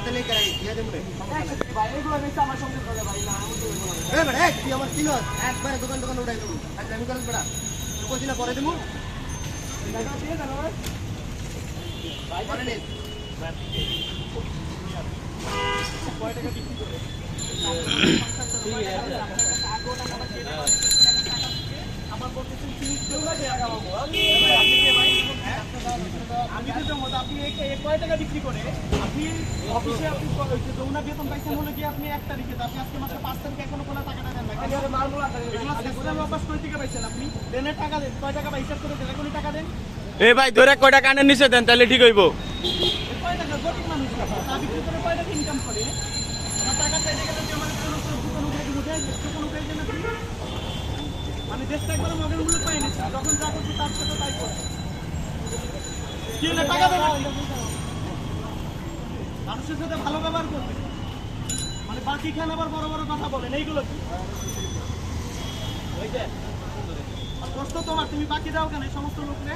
তাহলে করাই দিয়া দেব রে ভাই এগুলো বেশি আমার সঙ্গে করে ভাই না আমি তো এগুলো এ বড় এক তুই আমার কিলো একবারে দোকান দোকান উড়াই দেব আজ আমি করব বড় তুই কইছিনা পরে দেব টাকা দিয়ে দেন ভাই ভাই পরে নে কয় টাকা বিক্রি করে আমার বলতেছেন 30 টাকা পাবো আমি তো যেমন আপনি কয় টাকা বিক্রি করে আপনি অফিসে আপনি যৌনা বেতন পাইছেন হলে কি আপনি 1 তারিখে আপনি আজকে মাসে 5 তারিখে এখনো কোনো টাকাটা দেন না এগুলো অভ্যাস করে থেকে পাইছেন আপনি দেনের টাকা দেন কয় টাকা বা হিসাব করে দেন এখনই টাকা দেন এ ভাই ধরে কয় টাকা আনের নিচে দেন তাহলে ঠিক হইব কয় টাকা গরিব মানুষ চা বিক্রি করে কয় টাকা ইনকাম করে আমার টাকা চাইতে গেলে যে আমার কোনো দোকান উঠে দোকান উঠে দেন আপনি মানে দেশটা একবার মগের মূল্য পাই না যখন যা করছে তার সাথে তাই করে কি হলে টাকা দেন মানুষের সাথে ভালো ব্যবহার করবে মানে বাকি খান আবার বড় বড় কথা বলেন এইগুলো কি কষ্ট তোমার তুমি বাকি দাও কেন এই সমস্ত লোকরে